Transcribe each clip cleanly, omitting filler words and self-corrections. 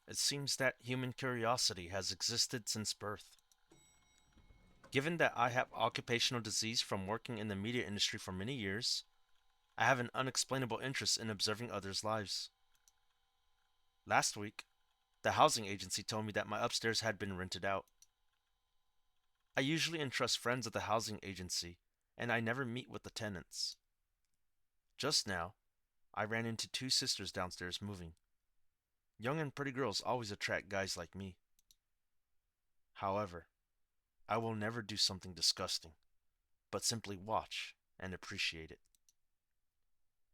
It seems that human curiosity has existed since birth. Given that I have occupational disease from working in the media industry for many years, I have an unexplainable interest in observing others' lives. Last week, the housing agency told me that my upstairs had been rented out. I usually entrust friends of the housing agency, and I never meet with the tenants. Just now, I ran into two sisters downstairs moving. Young and pretty girls always attract guys like me. However, I will never do something disgusting, but simply watch and appreciate it.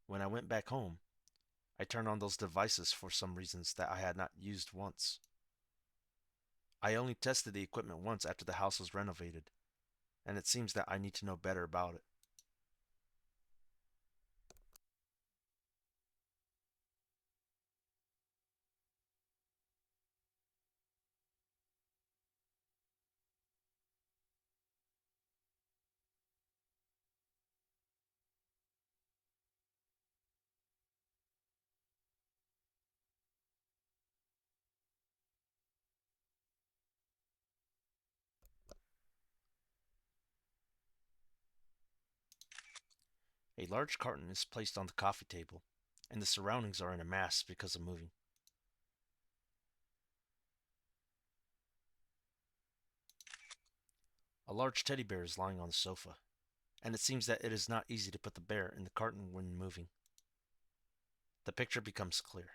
When I went back home, I turned on those devices for some reasons that I had not used once. I only tested the equipment once after the house was renovated, and it seems that I need to know better about it. A large carton is placed on the coffee table, and the surroundings are in a mass because of moving. A large teddy bear is lying on the sofa, and it seems that it is not easy to put the bear in the carton when moving. The picture becomes clear.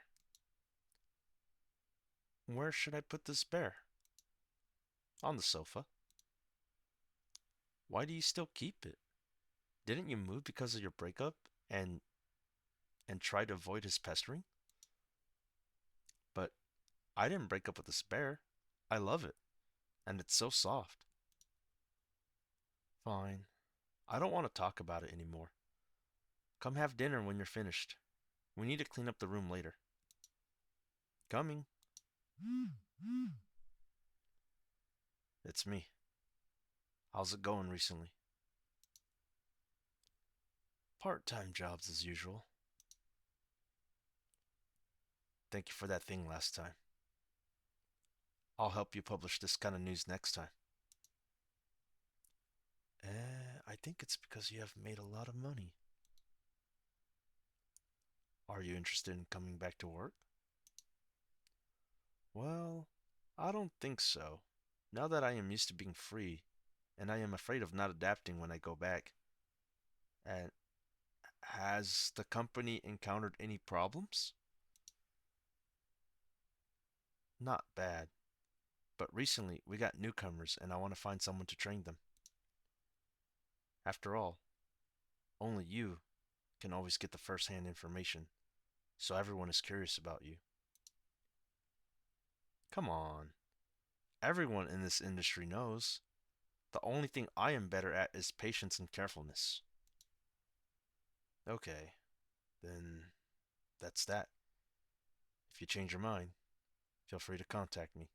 Where should I put this bear? On the sofa. Why do you still keep it? Didn't you move because of your breakup and try to avoid his pestering? But I didn't break up with this bear. I love it, and it's so soft. Fine. I don't want to talk about it anymore. Come have dinner when you're finished. We need to clean up the room later. Coming. It's me. How's it going recently? Part-time jobs as usual. Thank you for that thing last time. I'll help you publish this kind of news next time. I think it's because you have made a lot of money. Are you interested in coming back to work? Well, I don't think so. Now that I am used to being free, and I am afraid of not adapting when I go back. And has the company encountered any problems? Not bad. But recently, we got newcomers, and I want to find someone to train them. After all, only you can always get the first-hand information, so everyone is curious about you. Come on. Everyone in this industry knows. The only thing I am better at is patience and carefulness. Okay, then that's that. If you change your mind, feel free to contact me.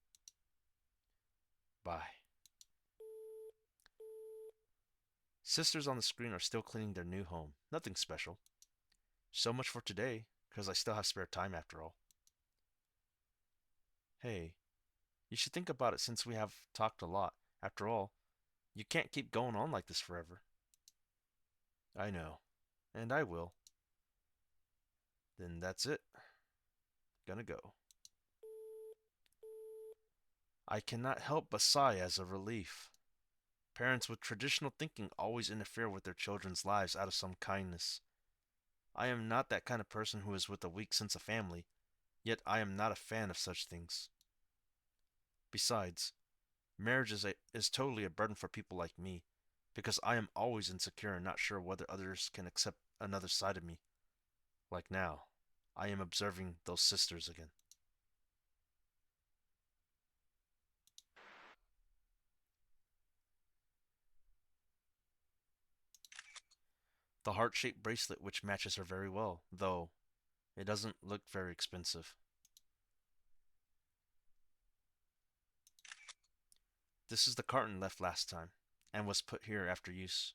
Bye. Sisters on the screen are still cleaning their new home. Nothing special. So much for today, because I still have spare time after all. Hey, you should think about it since we have talked a lot. After all, you can't keep going on like this forever. I know. And I will. Then that's it. Gonna go. I cannot help but sigh as a relief. Parents with traditional thinking always interfere with their children's lives out of some kindness. I am not that kind of person who is with a weak sense of family, yet I am not a fan of such things. Besides, marriage is totally a burden for people like me, because I am always insecure and not sure whether others can accept another side of me. Like now, I am observing those sisters again. The heart-shaped bracelet which matches her very well, though it doesn't look very expensive. This is the carton left last time, and was put here after use.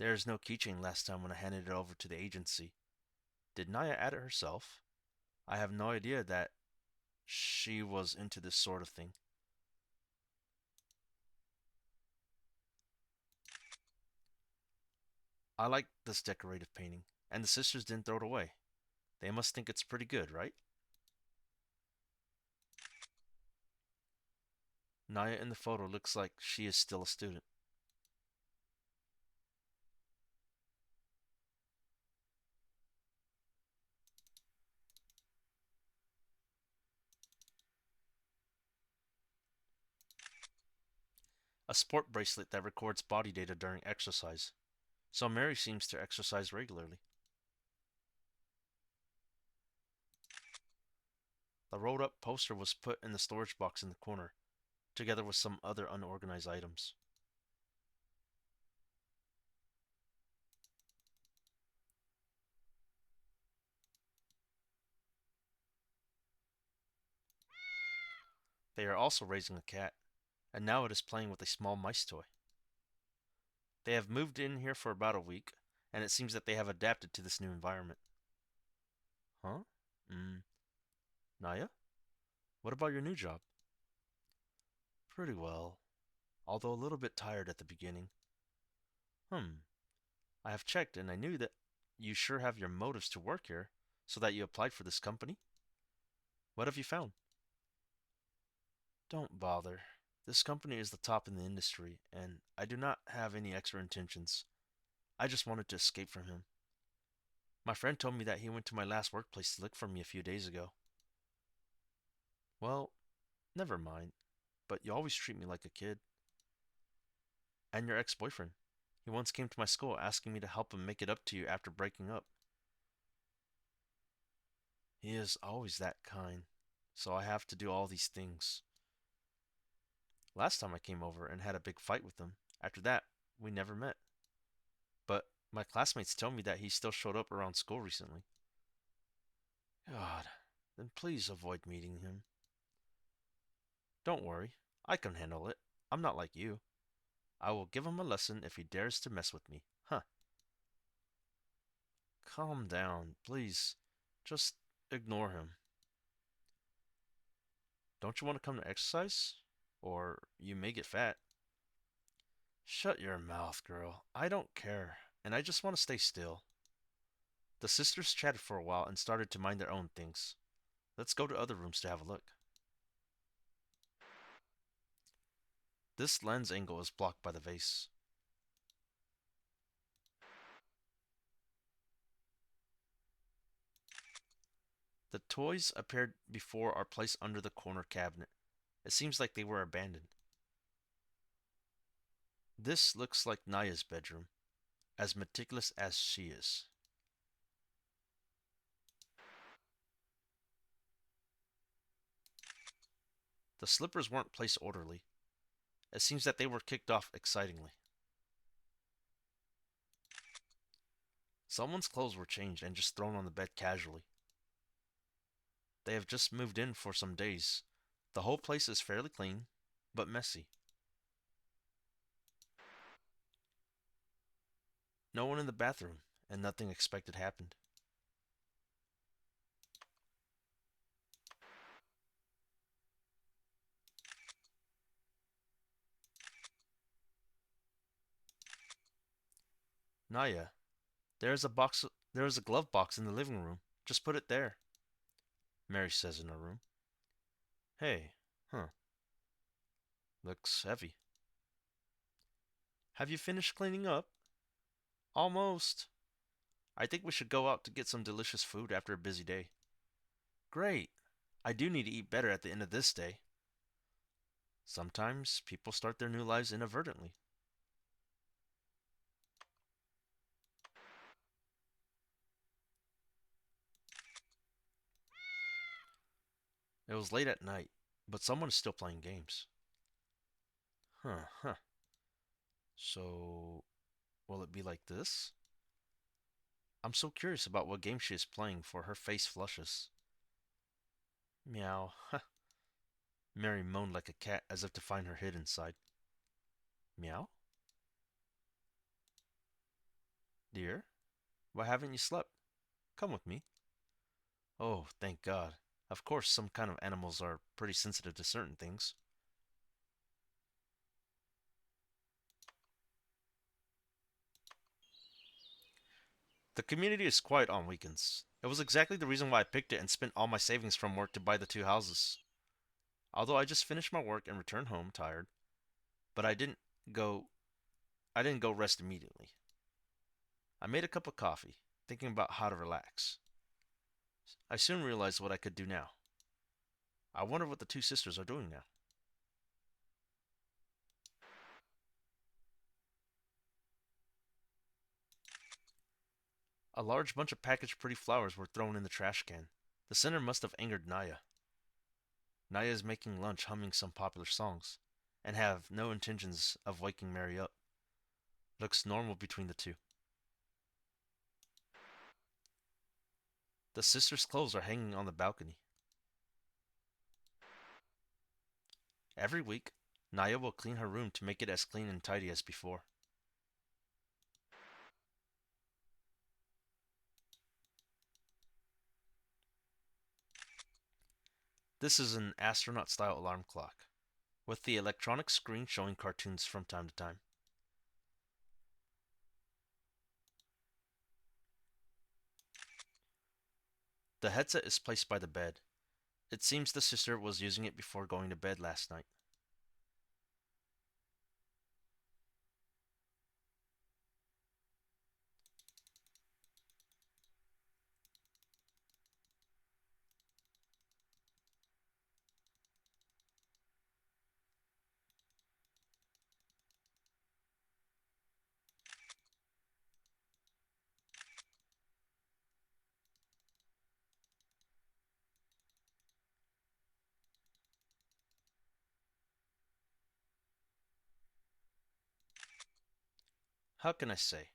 There is no keychain last time when I handed it over to the agency. Did Naya add it herself? I have no idea that she was into this sort of thing. I like this decorative painting, and the sisters didn't throw it away. They must think it's pretty good, right? Naya in the photo looks like she is still a student. A sport bracelet that records body data during exercise. So Mary seems to exercise regularly. The rolled up poster was put in the storage box in the corner, together with some other unorganized items. They are also raising a cat, and now it is playing with a small mice toy. They have moved in here for about a week, and it seems that they have adapted to this new environment. Huh? Hmm. Naya? What about your new job? Pretty well, although a little bit tired at the beginning. Hmm. I have checked, and I knew that you sure have your motives to work here, so that you applied for this company. What have you found? Don't bother. This company is the top in the industry, and I do not have any extra intentions. I just wanted to escape from him. My friend told me that he went to my last workplace to look for me a few days ago. Well, never mind, but you always treat me like a kid. And your ex-boyfriend. He once came to my school asking me to help him make it up to you after breaking up. He is always that kind, so I have to do all these things. Last time I came over and had a big fight with him. After that, we never met. But my classmates tell me that he still showed up around school recently. God, then please avoid meeting him. Don't worry, I can handle it. I'm not like you. I will give him a lesson if he dares to mess with me. Huh. Calm down, please. Just ignore him. Don't you want to come to exercise? Or you may get fat. Shut your mouth, girl. I don't care, and I just want to stay still. The sisters chatted for a while and started to mind their own things. Let's go to other rooms to have a look. This lens angle is blocked by the vase. The toys appeared before are placed under the corner cabinet. It seems like they were abandoned. This looks like Naya's bedroom, as meticulous as she is. The slippers weren't placed orderly. It seems that they were kicked off excitingly. Someone's clothes were changed and just thrown on the bed casually. They have just moved in for some days. The whole place is fairly clean, but messy. No one in the bathroom, and nothing expected happened. Naya, there is a glove box in the living room. Just put it there, Mary says in her room. Hey, huh, looks heavy. Have you finished cleaning up? Almost. I think we should go out to get some delicious food after a busy day. Great. I do need to eat better at the end of this day. Sometimes people start their new lives inadvertently. It was late at night, but someone is still playing games. Huh. So, will it be like this? I'm so curious about what game she is playing, for her face flushes. Meow. Mary moaned like a cat as if to find her hid inside. Meow? Dear? Why haven't you slept? Come with me. Oh, thank God. Of course, some kind of animals are pretty sensitive to certain things. The community is quiet on weekends. It was exactly the reason why I picked it and spent all my savings from work to buy the two houses. Although I just finished my work and returned home tired, but go I didn't go rest immediately. I made a cup of coffee, thinking about how to relax. I soon realized what I could do now. I wonder what the two sisters are doing now. A large bunch of packaged pretty flowers were thrown in the trash can. The center must have angered Naya. Naya is making lunch humming some popular songs, and have no intentions of waking Mary up. Looks normal between the two. The sisters' clothes are hanging on the balcony. Every week, Naya will clean her room to make it as clean and tidy as before. This is an astronaut style alarm clock, with the electronic screen showing cartoons from time to time. The headset is placed by the bed. It seems the sister was using it before going to bed last night. How can I say?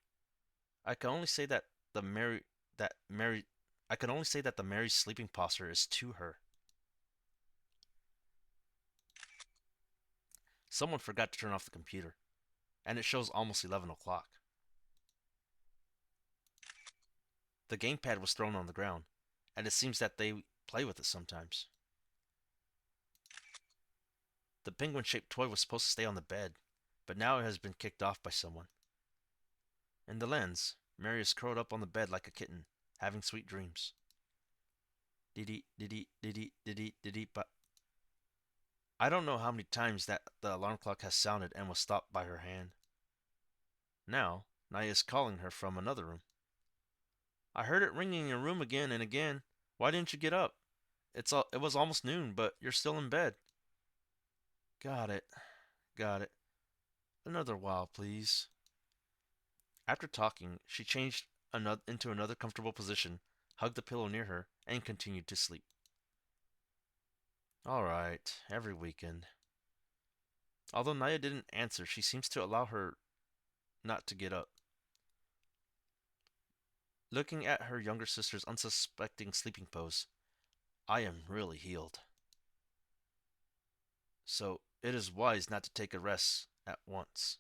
I can only say that the Mary that Mary I can only say that the Mary's sleeping posture is to her. Someone forgot to turn off the computer, and it shows almost 11 o'clock. The gamepad was thrown on the ground, and it seems that they play with it sometimes. The penguin shaped toy was supposed to stay on the bed, but now it has been kicked off by someone. In the lens, Mary is curled up on the bed like a kitten, having sweet dreams. Diddy diddy diddy diddy diddy but I don't know how many times that the alarm clock has sounded and was stopped by her hand. Now, Naya is calling her from another room. I heard it ringing in your room again and again. Why didn't you get up? It was almost noon, but you're still in bed. Got it. Got it. Another while, please. After talking, she changed into another comfortable position, hugged the pillow near her, and continued to sleep. All right, every weekend. Although Naya didn't answer, she seems to allow her not to get up. Looking at her younger sister's unsuspecting sleeping pose, I am really healed. So it is wise not to take a rest at once.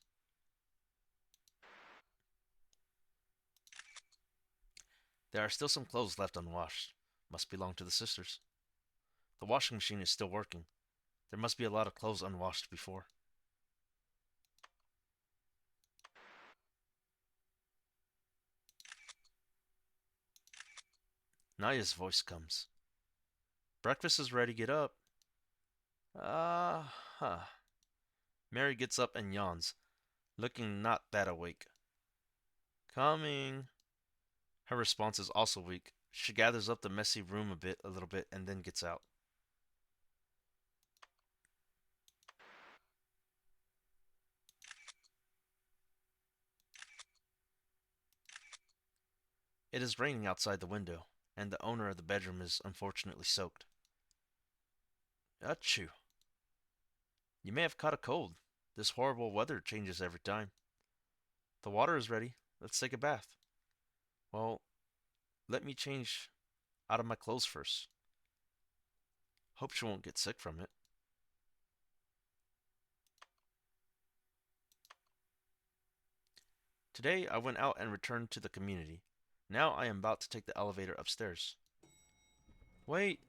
There are still some clothes left unwashed. Must belong to the sisters. The washing machine is still working. There must be a lot of clothes unwashed before. Naya's voice comes. Breakfast is ready, get up. Ah, huh. Mary gets up and yawns, looking not that awake. Coming. Her response is also weak. She gathers up the messy room a little bit, and then gets out. It is raining outside the window, and the owner of the bedroom is unfortunately soaked. Achoo. You may have caught a cold. This horrible weather changes every time. The water is ready. Let's take a bath. Well, let me change out of my clothes first. Hope she won't get sick from it. Today I went out and returned to the community. Now I am about to take the elevator upstairs. Wait,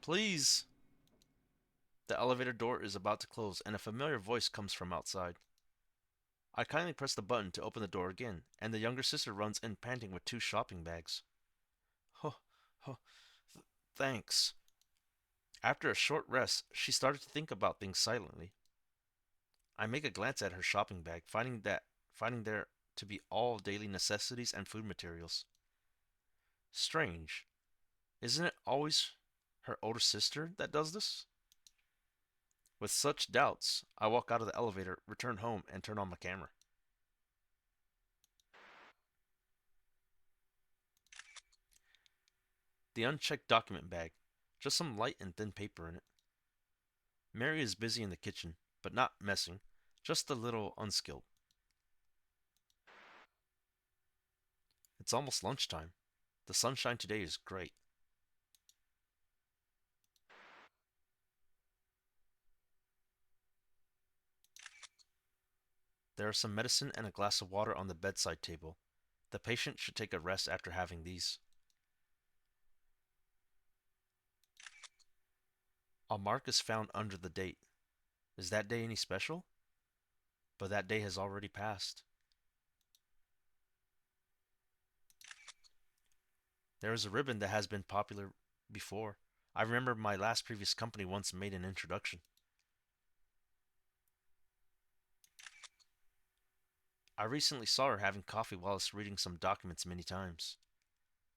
please! The elevator door is about to close, and a familiar voice comes from outside. I kindly press the button to open the door again, and the younger sister runs in panting with two shopping bags. Huh, huh, thanks. After a short rest, she started to think about things silently. I make a glance at her shopping bag, finding there to be all daily necessities and food materials. Strange. Isn't it always her older sister that does this? With such doubts, I walk out of the elevator, return home, and turn on my camera. The unchecked document bag, just some light and thin paper in it. Mary is busy in the kitchen, but not messing, just a little unskilled. It's almost lunchtime. The sunshine today is great. There is some medicine and a glass of water on the bedside table. The patient should take a rest after having these. A mark is found under the date. Is that day any special? But that day has already passed. There is a ribbon that has been popular before. I remember my last previous company once made an introduction. I recently saw her having coffee whilst reading some documents many times.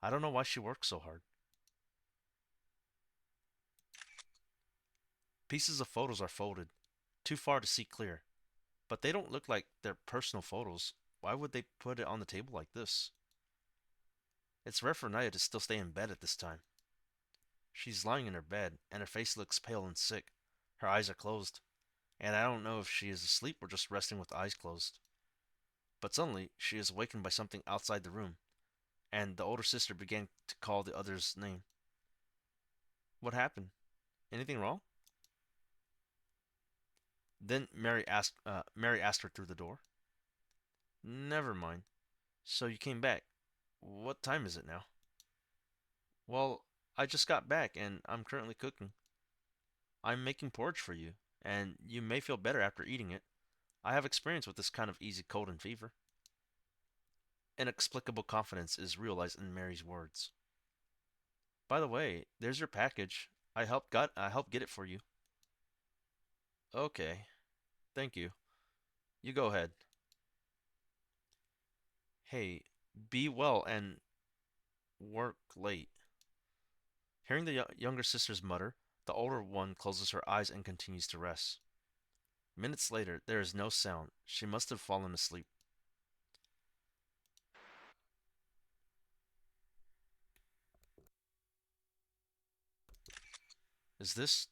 I don't know why she works so hard. Pieces of photos are folded, too far to see clear, but they don't look like they're personal photos. Why would they put it on the table like this? It's rare for Naya to still stay in bed at this time. She's lying in her bed, and her face looks pale and sick. Her eyes are closed, and I don't know if she is asleep or just resting with eyes closed. But suddenly, she is awakened by something outside the room, and the older sister began to call the other's name. What happened? Anything wrong? Then Mary asked her through the door. Never mind. So you came back. What time is it now? Well, I just got back and I'm currently cooking. I'm making porridge for you, and you may feel better after eating it. I have experience with this kind of easy cold and fever. Inexplicable confidence is realized in Mary's words. By the way, there's your package. I helped get it for you. Okay, thank you. You go ahead. Hey, be well and work late. Hearing the younger sisters mutter, the older one closes her eyes and continues to rest. Minutes later, there is no sound. She must have fallen asleep. Is this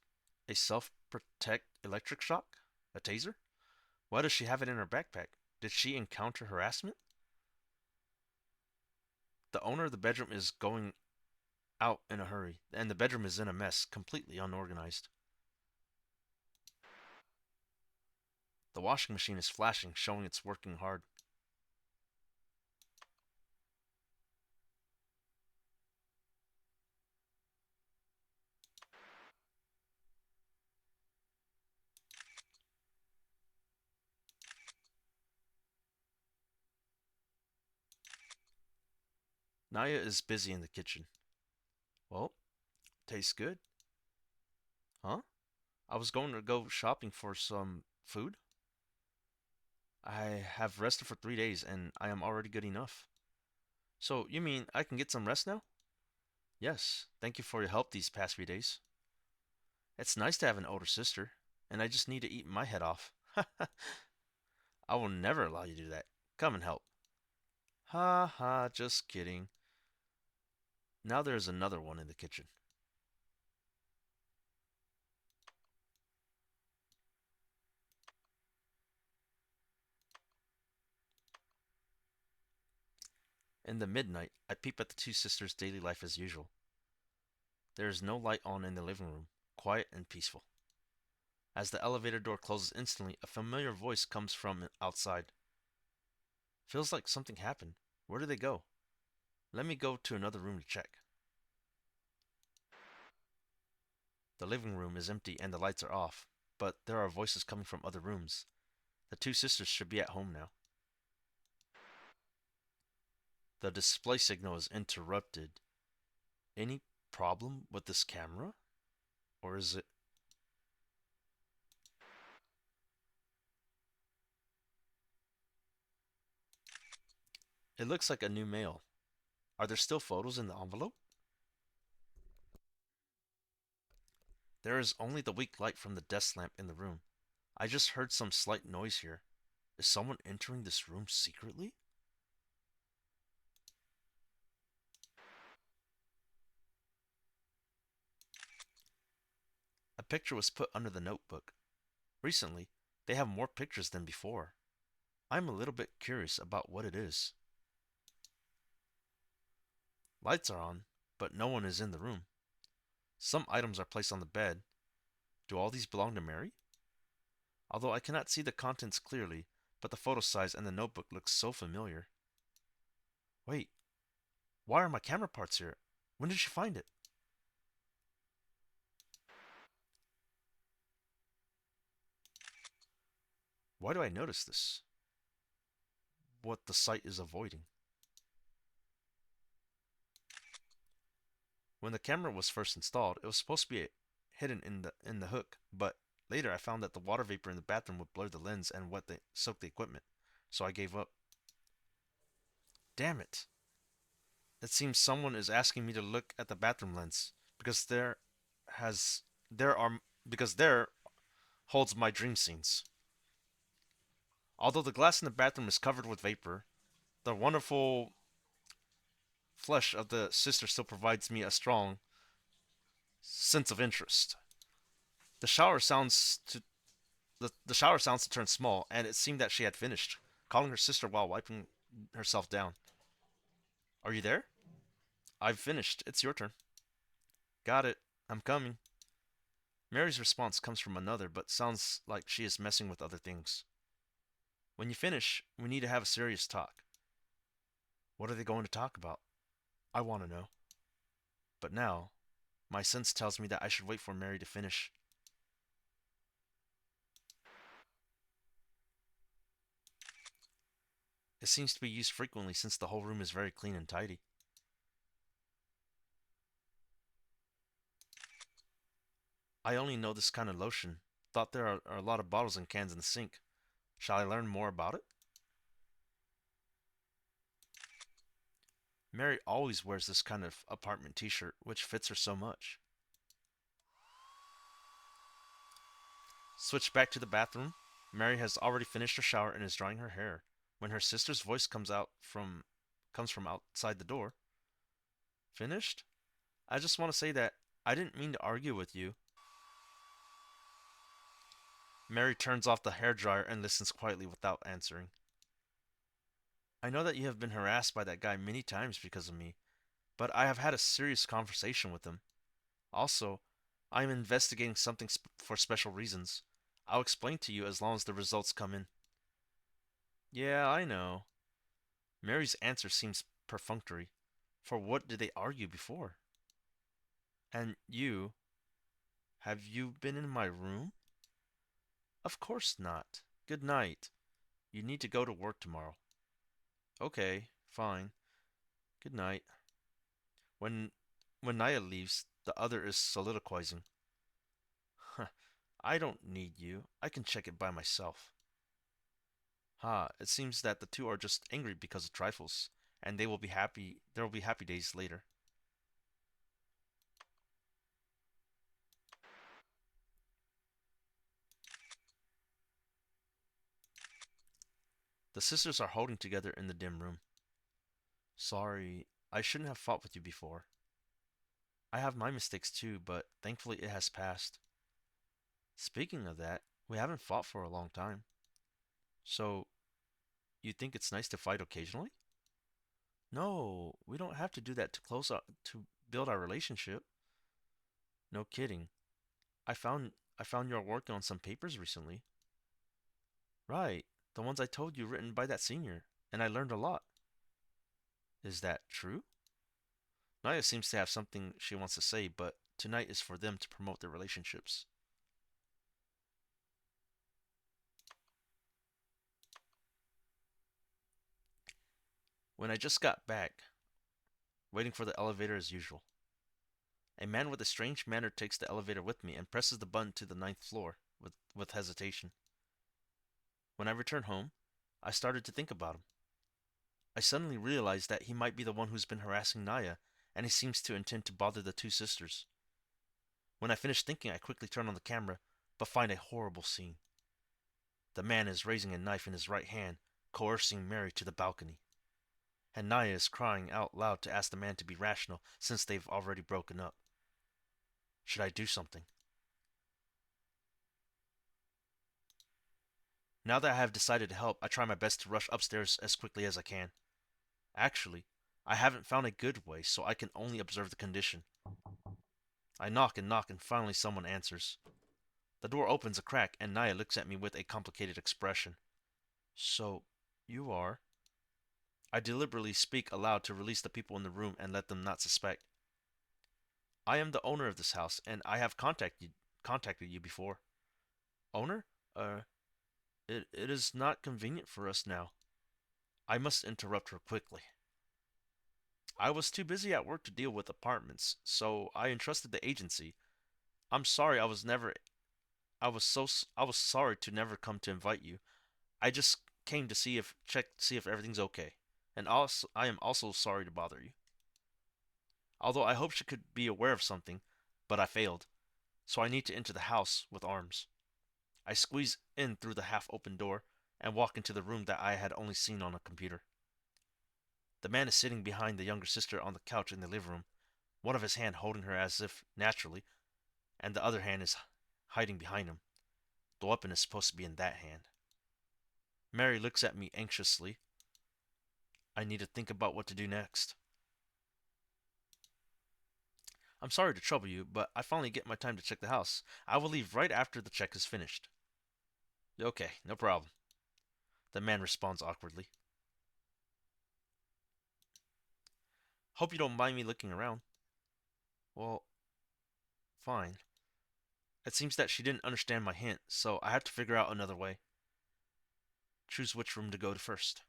a self protect electric shock? A taser? Why does she have it in her backpack? Did she encounter harassment? The owner of the bedroom is going out in a hurry, and the bedroom is in a mess, completely unorganized. The washing machine is flashing, showing it's working hard. Naya is busy in the kitchen. Well, tastes good. Huh? I was going to go shopping for some food. I have rested for 3 days and I am already good enough. So, you mean I can get some rest now? Yes, thank you for your help these past few days. It's nice to have an older sister, and I just need to eat my head off. I will never allow you to do that. Come and help. Ha ha, just kidding. Now there is another one in the kitchen. In the midnight, I peep at the two sisters' daily life as usual. There is no light on in the living room, quiet and peaceful. As the elevator door closes instantly, a familiar voice comes from outside. Feels like something happened. Where did they go? Let me go to another room to check. The living room is empty and the lights are off, but there are voices coming from other rooms. The two sisters should be at home now. The display signal is interrupted. Any problem with this camera? Or is it... It looks like a new mail. Are there still photos in the envelope? There is only the weak light from the desk lamp in the room. I just heard some slight noise here. Is someone entering this room secretly? A picture was put under the notebook. Recently, they have more pictures than before. I'm a little bit curious about what it is. Lights are on, but no one is in the room. Some items are placed on the bed. Do all these belong to Mary? Although I cannot see the contents clearly, but the photo size and the notebook look so familiar. Wait, why are my camera parts here? When did she find it? Why do I notice this? What the site is avoiding. When the camera was first installed, it was supposed to be hidden in the hook, but later I found that the water vapor in the bathroom would blur the lens and soak the equipment, so I gave up. Damn it. It seems someone is asking me to look at the bathroom lens because has there are because there holds my dream scenes. Although the glass in the bathroom is covered with vapor, the wonderful flesh of the sister still provides me a strong sense of interest. The shower sounds to the shower sounds to turn small, and it seemed that she had finished, calling her sister while wiping herself down. Are you there? I've finished. It's your turn. Got it. I'm coming. Mary's response comes from another, but sounds like she is messing with other things. When you finish, we need to have a serious talk. What are they going to talk about? I want to know. But now, my sense tells me that I should wait for Mary to finish. It seems to be used frequently since the whole room is very clean and tidy. I only know this kind of lotion. Thought there are a lot of bottles and cans in the sink. Shall I learn more about it? Mary always wears this kind of apartment t-shirt, which fits her so much. Switch back to the bathroom. Mary has already finished her shower and is drying her hair when her sister's voice comes from outside the door. Finished? I just want to say that I didn't mean to argue with you. Mary turns off the hairdryer and listens quietly without answering. I know that you have been harassed by that guy many times because of me, but I have had a serious conversation with him. Also, I am investigating something for special reasons. I'll explain to you as long as the results come in. Yeah, I know. Mary's answer seems perfunctory. For what did they argue before? And you, have you been in my room? Of course not. Good night. You need to go to work tomorrow. Okay, fine. Good night. When when Naya leaves, the other is soliloquizing. Huh, I don't need you. I can check it by myself. Ha, it seems that the two are just angry because of trifles, and there will be happy days later. The sisters are holding together in the dim room. Sorry, I shouldn't have fought with you before. I have my mistakes too, but thankfully it has passed. Speaking of that, we haven't fought for a long time. So, you think it's nice to fight occasionally? No, we don't have to do that to build our relationship. No kidding. I found you're working on some papers recently. Right, the ones I told you written by that senior, and I learned a lot. Is that true? Naya seems to have something she wants to say, but tonight is for them to promote their relationships. When I just got back, waiting for the elevator as usual, a man with a strange manner takes the elevator with me and presses the button to the ninth floor with hesitation. When I return home, I started to think about him. I suddenly realized that he might be the one who's been harassing Naya, and he seems to intend to bother the two sisters. When I finish thinking, I quickly turn on the camera, but find a horrible scene. The man is raising a knife in his right hand, coercing Mary to the balcony. And Naya is crying out loud to ask the man to be rational since they've already broken up. Should I do something? Now that I have decided to help, I try my best to rush upstairs as quickly as I can. Actually, I haven't found a good way, so I can only observe the condition. I knock, and finally someone answers. The door opens a crack, and Naya looks at me with a complicated expression. So, you are? I deliberately speak aloud to release the people in the room and let them not suspect. I am the owner of this house, and I have contacted you before. Owner? It is not convenient for us now. I must interrupt her quickly. I was too busy at work to deal with apartments, so I entrusted the agency. I'm sorry I was sorry to never come to invite you. I just came to see if everything's okay. And also I am also sorry to bother you. Although I hoped she could be aware of something, but I failed. So I need to enter the house with arms. I squeeze in through the half-open door and walk into the room that I had only seen on a computer. The man is sitting behind the younger sister on the couch in the living room, one of his hand holding her as if naturally, and the other hand is hiding behind him. The weapon is supposed to be in that hand. Mary looks at me anxiously. I need to think about what to do next. I'm sorry to trouble you, but I finally get my time to check the house. I will leave right after the check is finished. Okay, no problem. The man responds awkwardly. Hope you don't mind me looking around. Well, fine. It seems that she didn't understand my hint, so I have to figure out another way. Choose which room to go to first.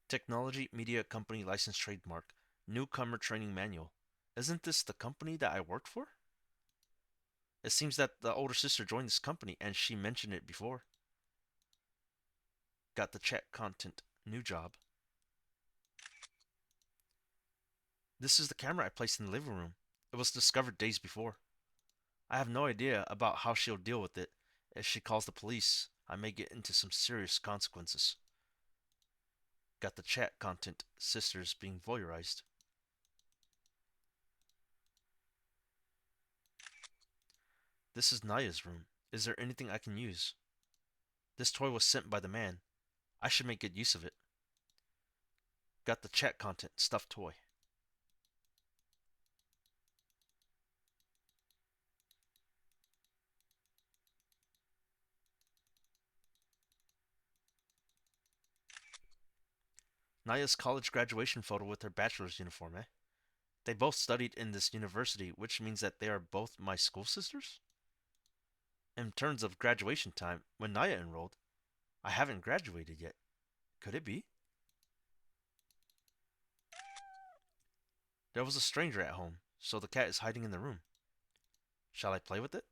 Technology Media Company License Trademark. Newcomer Training Manual. Isn't this the company that I work for? It seems that the older sister joined this company and she mentioned it before. Got the chat content. New job. This is the camera I placed in the living room. It was discovered days before. I have no idea about how she'll deal with it. If she calls the police, I may get into some serious consequences. Got the chat content. Sisters being voyeurized. This is Naya's room. Is there anything I can use? This toy was sent by the man. I should make good use of it. Got the chat content. Stuffed toy. Naya's college graduation photo with her bachelor's uniform, eh? They both studied in this university, which means that they are both my school sisters? In terms of graduation time, when Naya enrolled, I haven't graduated yet. Could it be? There was a stranger at home, so the cat is hiding in the room. Shall I play with it?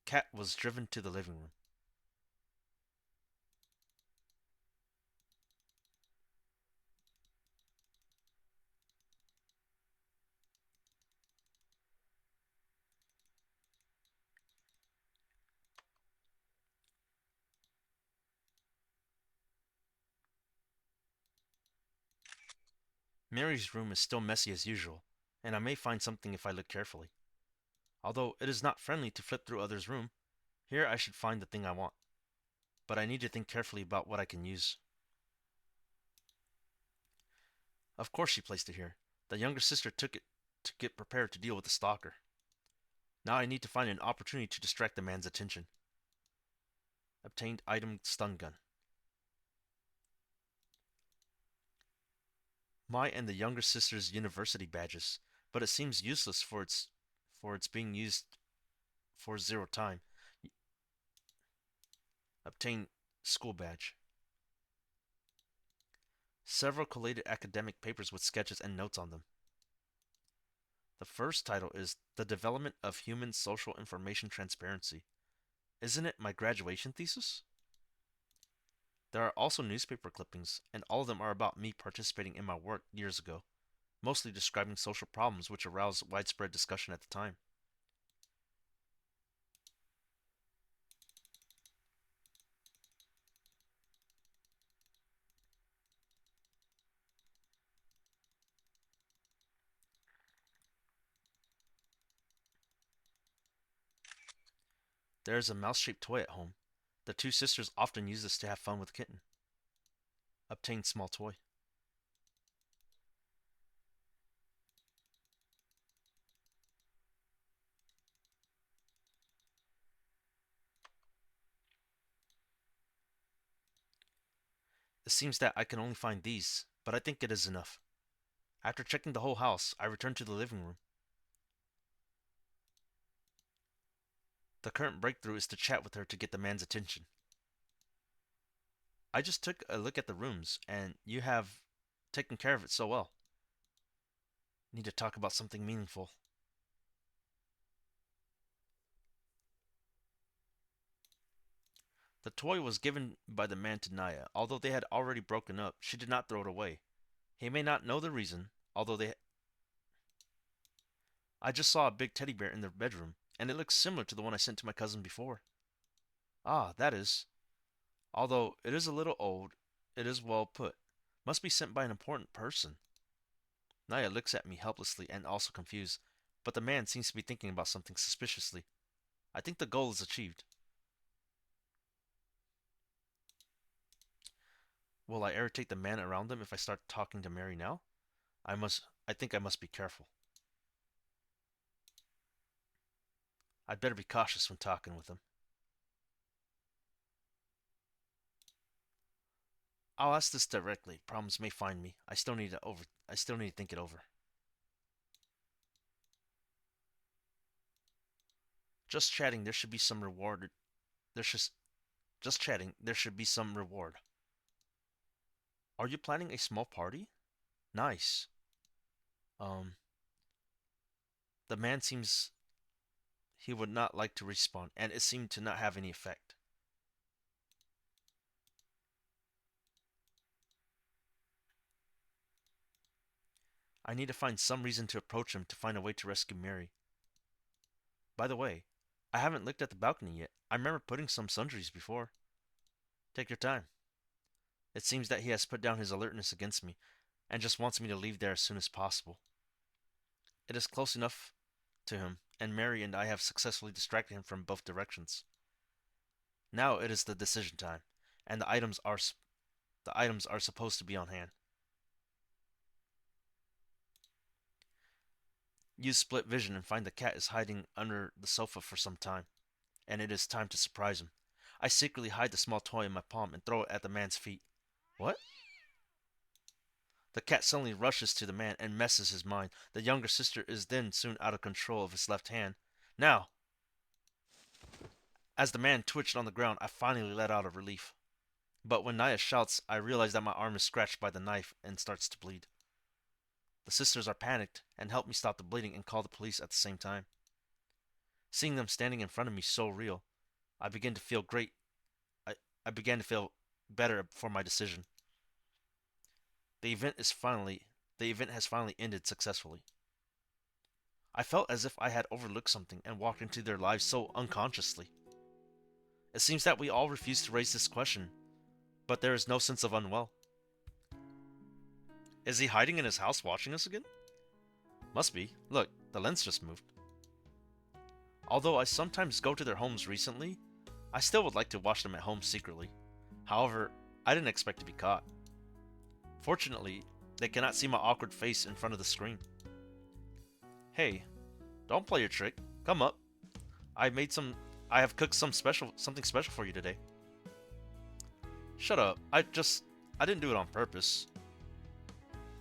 Cat was driven to the living room. Mary's room is still messy as usual, and I may find something if I look carefully. Although it is not friendly to flip through others' room, here I should find the thing I want. But I need to think carefully about what I can use. Of course she placed it here. The younger sister took it to get prepared to deal with the stalker. Now I need to find an opportunity to distract the man's attention. Obtained item stun gun. My and the younger sister's university badges, but it seems useless for its being used for zero time. Obtain school badge. Several collated academic papers with sketches and notes on them. The first title is The Development of Human Social Information Transparency. Isn't it my graduation thesis? There are also newspaper clippings, and all of them are about me participating in my work years ago, mostly describing social problems which aroused widespread discussion at the time. There is a mouse-shaped toy at home. The two sisters often use this to have fun with kitten. Obtain small toy. It seems that I can only find these, but I think it is enough. After checking the whole house, I return to the living room. The current breakthrough is to chat with her to get the man's attention. I just took a look at the rooms, and you have taken care of it so well. Need to talk about something meaningful. The toy was given by the man to Naya. Although they had already broken up, she did not throw it away. He may not know the reason, although they... I just saw a big teddy bear in their bedroom, and it looks similar to the one I sent to my cousin before. Ah, that is. Although it is a little old, it is well put. Must be sent by an important person. Naya looks at me helplessly and also confused, but the man seems to be thinking about something suspiciously. I think the goal is achieved. Will I irritate the man around them if I start talking to Mary now? I think I must be careful. I'd better be cautious when talking with him. I'll ask this directly. Problems may find me. I still need to think it over. Just chatting, there should be some reward. There should Just chatting, there should be some reward. Are you planning a small party? Nice. Um, the man seems he would not like to respond, and it seemed to not have any effect. I need to find some reason to approach him to find a way to rescue Mary. By the way, I haven't looked at the balcony yet. I remember putting some sundries before. Take your time. It seems that he has put down his alertness against me, and just wants me to leave there as soon as possible. It is close enough to him, and Mary and I have successfully distracted him from both directions. Now it is the decision time, and the items are supposed to be on hand. Use split vision and find the cat is hiding under the sofa for some time, and it is time to surprise him. I secretly hide the small toy in my palm and throw it at the man's feet. What? The cat suddenly rushes to the man and messes his mind. The younger sister is then soon out of control of his left hand. Now! As the man twitched on the ground, I finally let out a relief. But when Naya shouts, I realize that my arm is scratched by the knife and starts to bleed. The sisters are panicked and help me stop the bleeding and call the police at the same time. Seeing them standing in front of me so real, I begin to feel great. I began to feel better for my decision. The event has finally ended successfully. I felt as if I had overlooked something and walked into their lives so unconsciously. It seems that we all refuse to raise this question, but there is no sense of unwell. Is he hiding in his house watching us again? Must be. Look, the lens just moved. Although I sometimes go to their homes recently, I still would like to watch them at home secretly. However, I didn't expect to be caught. Fortunately, They cannot see my awkward face in front of the screen. Hey, don't play your trick. Come up. I have cooked something special for you today. Shut up. I didn't do it on purpose.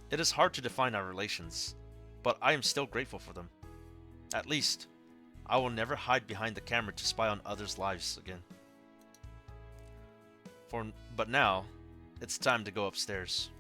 It is hard to define our relations, but I am still grateful for them. At least, I will never hide behind the camera to spy on others' lives again. But now, it's time to go upstairs.